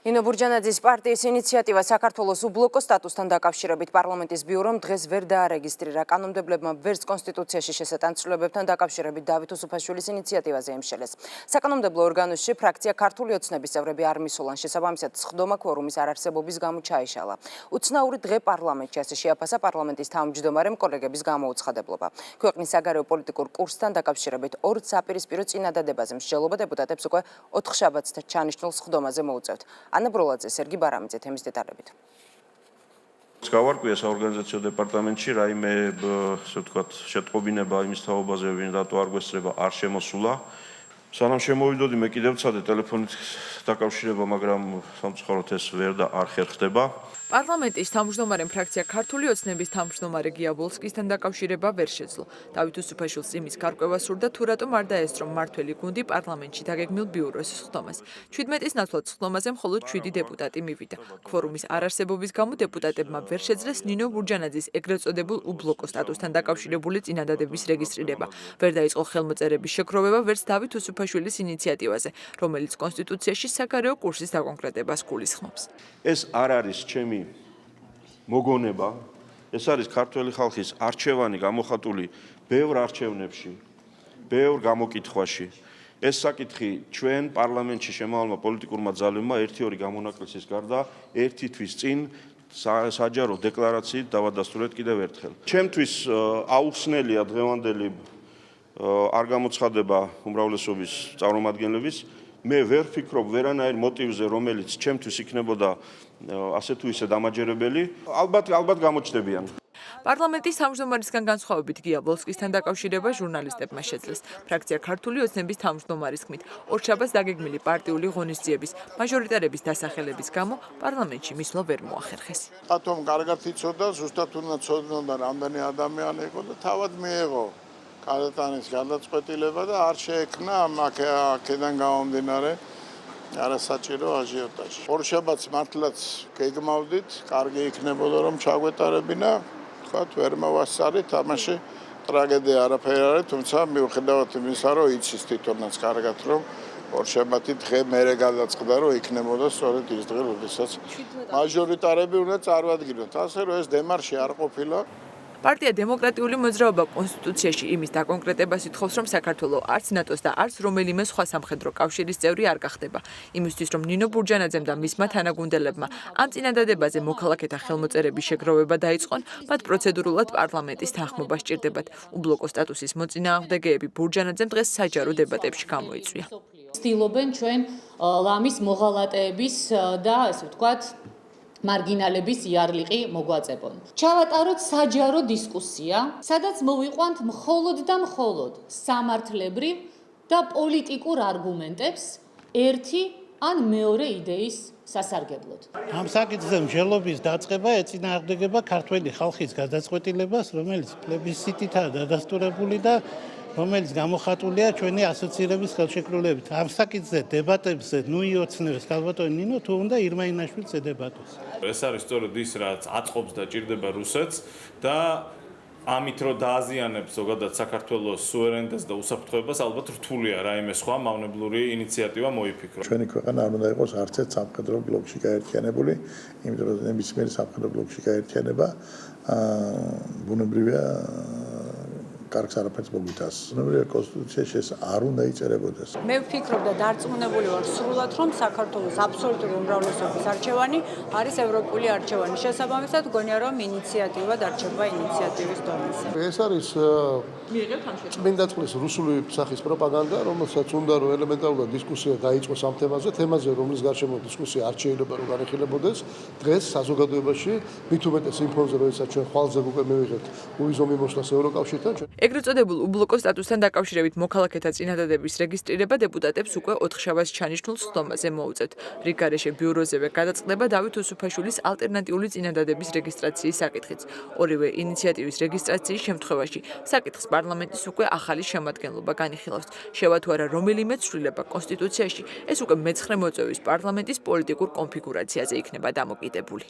ნინო ბურჯანაძის პარტიის ინიციატივა საქართველოს უბლოკო სტატუსთან დაკავშირებით პარლამენტის ბიურომ დღეს ვერ დაარეგისტრირა. კანონმდებლებმა ვერც კონსტიტუციაში შესატან ცვლილებებთან დაკავშირებით დავით უსუფაშვილის ინიციატივაზე ემშელეს. საკანონმდებლო ორგანოში ფრაქცია ქართული ოცნების წევრები არ მისულან, შესაბამისად სხდომა ქვორუმის არარსებობის გამო ჩაიშალა. უცნაური დღე პარლამენტში ასე შეაფასა პარლამენტის თავმჯდომარემ კოლეგების გამოუცხადებლობა. ქვეყნის საგარეო პოლიტიკურ კურსთან დაკავშირებით ორ საპირისპირო წინადადებაზე მსჯელობა დეპუტატებს უკვე 4 შაბათს ჩანიშნულ სხდომაზე მოუწევთ. ანა ბროლაძე, სერგი ბარამიძე თემის დეტალებით. გავარკვია საორგანიზაციო დეპარტამენტში რაიმე ასე ვთქვათ შეტყობინება იმის თაობაზე ვინ რატო არ გვესწრება არ შემოსულა. სანამ შემოვიდოდი მე კიდევ ვცადე ტელეფონით დაკავშირება, მაგრამ სამწუხაროდ ეს ვერ და არ ხერხდება. პარლამენტის თავმჯდომარემ ფრაქცია ქართული ოცნების თავმჯდომარე გია ვოლსკისთან დაკავშირება ვერ შეძლო. დავით უსუფაშვილს იმის გარკვევა სურდა, თუ რატომ არ დაესწრო მმართველი გუნდი პარლამენტში დაგეგმილ ბიუროს სხდომას. 17-ის ნაცვლად სხდომაზე მხოლოდ 7 დეპუტატი მივიდა. ქვორუმის არარსებობის გამო დეპუტატებმა ვერ შეძლეს ნინო ბურჯანაძის ეგრეთ წოდებულ უბლოკო სტატუსთან დაკავშირებული წინადადების რეგისტრირება. ვერ დაიწყო ხელმოწერების შეგროვება ვერც დავით უსუფაშვილის ინიციატივაზე, რომელიც კონსტიტუციაში საგარეო კურსის დაკონკრეტებას გულისხმობს. ეს არ არის ჩემი მოგონება, ეს არის ქართველი ხალხის არჩევანი გამოხატული ბევრ არჩევნებში, ბევრ გამოკითხვაში. ეს საკითხი ჩვენ პარლამენტში შემავალმა პოლიტიკურმა ძალებმა 1-2 გამონაკლისის გარდა ერთი თვის წინ საჯარო დეკლარაციით დავადასტურეთ კიდევ ერთხელ. ჩემთვის აუხსნელია დღევანდელი არ გამოცხადება უმრავლესობის წარმომადგენლების. მე ვერ ვფიქრობ ვერანაირ მოტივზე, რომელიც ჩემთვის იქნებოდა ასე თუ ისე დამაჯერებელი. ალბათ გამოჩნდებიან. პარლამენტის თავმჯდომარისგან განსხვავებით გია ვოლსკისთან დაკავშირება ჟურნალისტებმა შეძლეს. ფრაქცია ქართული ოცნების თავმჯდომარის თქმით, ორ შაბათს დაგეგმილი პარტიული ღონისძიების მაჟორიტარების დასახელების გამო პარლამენტში მისვლა ვერ მოახერხეს. რატომ კარგად იცოდა, ზუსტად უნდა ცოდნოდა რამდენი ადამიანი იყო და თავად მიიღო გადატანის გადაწყვეტილება და არ შეექმნა აქედან გამომდინარე არასაჭირო აჟიოტაჟი. ორ შაბათს მართლაც გეგმავდით, კარგი იქნებოდა რომ ჩაგვეტარებინა, თქვათ ვერ მოვასწარით, ამაში ტრაგედია არაფერი არის, თუმცა მიუხედავად იმისა, რომ იცის თვითონაც კარგად რომ ორ შაბათი დღე მერე გადაწყდა, რომ იქნებოდა სწორედ ის დღე, როდესაც მაჟორიტარები უნდა წარვადგინოთ. ასე რომ ეს დემარში არ ყოფილა. პარტია დემოკრატიული მოძრაობა კონსტიტუციაში იმის დაკონკრეტებას ითხოვს, რომ საქართველო არც ნატოს და არც რომელიმე სხვა სამხედრო კავშირის წევრი არ გახდება. იმისთვის, რომ ნინო ბურჯანაძემ და მისმა თანაგუნდელებმა ამ წინადადებაზე მოქალაქეთა ხელმოწერების შეგროვება დაიწყონ, მათ პროცედურულად პარლამენტის თანხმობა სჭირდებათ. უბლოკო სტატუსის მოწინააღმდეგეები ბურჯანაძემ დღეს საჯარო დებატებში გამოიწვია. ცდილობენ ჩვენ ლამის მოღალატეების და ასე ვთქვათ მარგინალების იარლიყი მოგვაწებონ. ჩავატაროთ საჯარო დისკუსია, სადაც მოვიყვანთ მხოლოდ და მხოლოდ სამართლებრივ და პოლიტიკურ არგუმენტებს ერთი ან მეორე იდეის სასარგებლოდ. ამ საკითხზე მსჯელობის დაწყება ეწინააღმდეგება ქართველი ხალხის გადაწყვეტილებას, რომელიც პლებისციტითაა დადასტურებული და რომელიც გამოხატულია ჩვენი ასოცირების ხელშეკრულებით. ამ საკითხზე დებატებზე ოცნების ქალბატონი ნინო თუ უნდა ირმა-ინაშვილს ედებატოს. ეს არის სწორედ ის, რაც აწყობს და ჭირდება რუსეთს და ამით რომ დააზიანებს ზოგადად საქართველოს სუვერენიტეტს და უსაფრთხოებას, ალბათ რთულია რაიმე სხვა მავნებლური ინიციატივა მოიფიქრო. ჩვენი ქვეყანა არ უნდა იყოს არც ერთ სამხედრო ბლოკში გაერთიანებული, იმიტომ რომ ნებისმიერი სამხედრო ბლოკში გაერთიანება ბუნებრივია კარგს არაფერს მოგვითას. ბუნებრივია კონსტიტუციაში ეს არ უნდა იწერებოდეს. მე ვფიქრობ და დარწმუნებული ვარ სრულად, რომ საქართველოს აბსოლუტური უმრავლესობის არჩევანი არის ევროპული არჩევანი. შესაბამისად, გონია რომ ინიციატივა დარჩება ინიციატივის დონეზე. ეს არის წმინდა წყლის რუსული სახის პროპაგანდა, რომელსაც უნდა რომ ელემენტარულად დისკუსია დაიწყოს ამ თემაზე, რომლის გარშემო დისკუსია არ შეიძლება რომ განიხილებოდეს. დღეს საზოგადოებაში მით უმეტეს იმ ფონზე, როდესაც ჩვენ ხვალზე უკვე მივიღებთ უვიზო მიმოსვლას ევროკავშირთან. ეგრეთ წოდებულ უბლოკო სტატუსთან დაკავშირებით მოქალაქეთა წინადადების რეგისტრირება დეპუტატებს უკვე 4 შაბათს ჩანიშნულ სხდომაზე მოუწევთ. რიგგარეშე ბიუროზევე გადაწყდება დავით უსუფაშვილის ალტერნატიული წინადადების რეგისტრაციის საკითხიც. ორივე ინიციატივის რეგისტრაციის შემთხვევაში საკითხს პარლამენტის უკვე ახალი შემადგენლობა განიხილავს. შევა თუ არა რომელიმე ცვლილება კონსტიტუციაში, ეს უკვე მე-9 მოწვევის პარლამენტის პოლიტიკურ კონფიგურაციაზე იქნება დამოკიდებული.